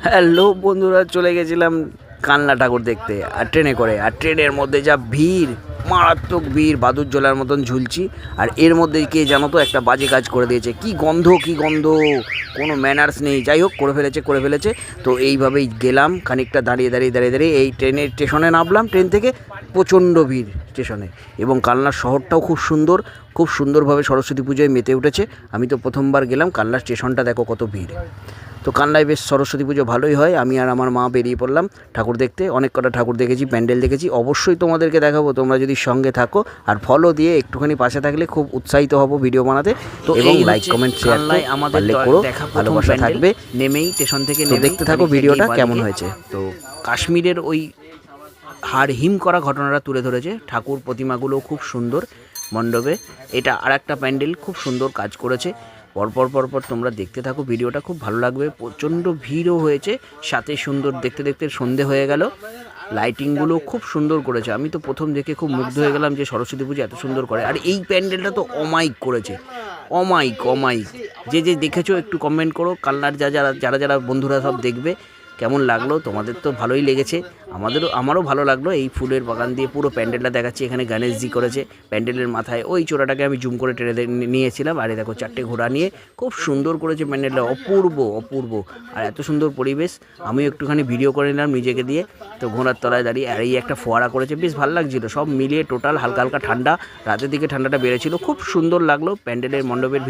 Hello বন্ধুরা, চলে গেছিলাম কানলা ঠাকুর দেখতে আর ট্রেনে করে। আর ট্রেনের মধ্যে যা ভিড়, মারাত্মক ভিড়, বাদুড় মতন ঝুলছি। আর এর মধ্যে কে জানো তো একটা বাজে কাজ করে দিয়েছে। কি গন্ধ, কি গন্ধ, কোনো ম্যানার্স নেই। যাই হোক, করে ফেলেছে। তো এইভাবেই গেলাম খানিকটা দাঁড়িয়ে এই ট্রেনের স্টেশনে নামলাম। ট্রেন থেকে প্রচণ্ড ভিড় স্টেশনে। এবং কালনার শহরটাও খুব সুন্দরভাবে সরস্বতী পুজোয় মেতে উঠেছে। আমি তো প্রথমবার গেলাম। কালনার স্টেশনটা দেখো কত ভিড়। তো কানলায় বেশ সরস্বতী পুজো ভালোই হয়। আমি আর আমার মা বেরিয়ে পড়লাম ঠাকুর দেখতে। অনেক কটা ঠাকুর দেখেছি, প্যান্ডেল দেখেছি। অবশ্যই তোমাদেরকে দেখাবো, তোমরা যদি সঙ্গে থাকো আর ফলো দিয়ে একটুখানি পাশে থাকলে খুব উৎসাহিত হব ভিডিও বানাতে। তো এবং লাইক কমেন্ট শেয়ার আমাদের করো, ভালোবাসা থাকবে। নেমেই স্টেশন থেকে দেখতে থাকো ভিডিওটা কেমন হয়েছে। তো কাশ্মীরের ওই হাড় হিম করা ঘটনাটা তুলে ধরেছে। ঠাকুর প্রতিমাগুলো খুব সুন্দর মণ্ডপে। এটা আর একটা প্যান্ডেল খুব সুন্দর কাজ করেছে। পরপর তোমরা দেখতে থাকো, ভিডিওটা খুব ভালো লাগবে। প্রচণ্ড ভিড়ও হয়েছে, সাথে সুন্দর দেখতে সন্ধে হয়ে গেল। লাইটিংগুলো খুব সুন্দর করেছে। আমি তো প্রথম দেখে খুব মুগ্ধ হয়ে গেলাম যে সরস্বতী পুজো এত সুন্দর করে। আর এই প্যান্ডেলটা তো অমাইক করেছে, অমাইক। যে দেখেছো একটু কমেন্ট করো। কালনার যারা বন্ধুরা সব দেখবে, কেমন লাগলো? তোমাদের তো ভালোই লেগেছে, আমারও ভালো লাগলো। এই ফুলের বাগান দিয়ে পুরো প্যান্ডেলটা দেখাচ্ছি। এখানে গণেশজি করেছে প্যান্ডেলের মাথায়। ওই চূড়াটাকে আমি জুম করে টেনে নিয়েছিলাম। আর দেখো চারটে ঘোড়া নিয়ে খুব সুন্দর করেছে প্যান্ডেলটা। অপূর্ব। আর এত সুন্দর পরিবেশ। আমিও একটুখানি ভিডিও করে নিলাম নিজেকে দিয়ে। তো ঘোড়ার তলায় দাঁড়িয়ে। আর এই একটা ফোয়ারা করেছে, বেশ ভালো লাগছিল। সব মিলিয়ে টোটাল হালকা ঠান্ডা। রাতের দিকে ঠান্ডাটা বেড়েছিল, খুব সুন্দর লাগলো। প্যান্ডেলের মণ্ডপের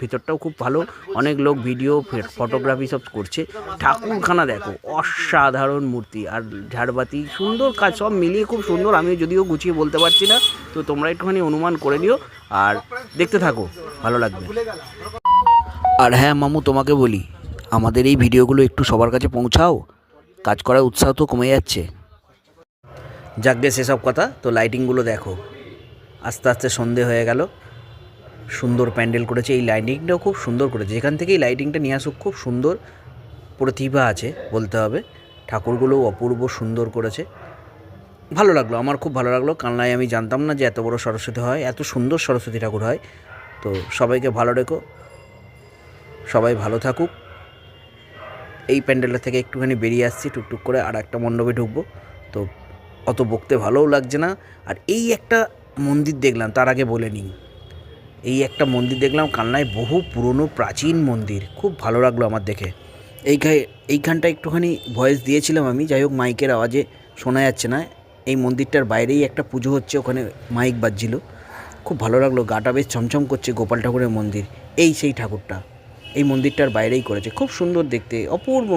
ভিতরটাও খুব ভালো। অনেক লোক ভিডিও ফটোগ্রাফি সব করছে। ঠাকুরখানা দেখো, অসাধারণ মূর্তি আর ঝাড়বাতি, সুন্দর কাজ, সব মিলিয়ে খুব সুন্দর। আমি যদিও গুছিয়ে বলতে পারছি না, তো তোমরা একটুখানি অনুমান করে নিও আর দেখতে থাকো, ভালো লাগবে। আর হ্যাঁ মামু, তোমাকে বলি, আমাদের এই ভিডিওগুলো একটু সবার কাছে পৌঁছাও। কাজ করার উৎসাহ তো কমে যাচ্ছে। যাকগে সেসব কথা। তো লাইটিংগুলো দেখো, আস্তে সন্ধে হয়ে গেল। সুন্দর প্যান্ডেল করেছে। এই লাইটিংটাও খুব সুন্দর করেছে। যেখান থেকে এই লাইটিংটা নিয়ে আসুক, খুব সুন্দর প্রতিভা আছে বলতে হবে। ঠাকুরগুলোও অপূর্ব সুন্দর করেছে। ভালো লাগলো, আমার খুব ভালো লাগলো। কালনায় আমি জানতাম না যে এত বড় সরস্বতী হয়, এত সুন্দর সরস্বতী ঠাকুর হয়। তো সবাইকে ভালো রেখো, সবাই ভালো থাকুক। এই প্যান্ডেলটা থেকে একটুখানি বেরিয়ে আসছি টুকটুক করে, আর একটা মণ্ডপে ঢুকবো। তো অত বকতে ভালোও লাগছে না। আর এই একটা মন্দির দেখলাম, তার আগে বলে নিই। এই একটা মন্দির দেখলাম কালনায়, বহু পুরনো প্রাচীন মন্দির। খুব ভালো লাগলো আমার দেখে। এইখানটা একটুখানি ভয়েস দিয়েছিলাম আমি, যাই হোক মাইকের আওয়াজে শোনা যাচ্ছে না। এই মন্দিরটার বাইরেই একটা পুজো হচ্ছে, ওখানে মাইক বাজছিল। খুব ভালো লাগলো, গাটা বেশ ছমছম করছে। গোপাল ঠাকুরের মন্দির, এই সেই ঠাকুরটা এই মন্দিরটার বাইরেই করেছে। খুব সুন্দর দেখতে, অপূর্ব।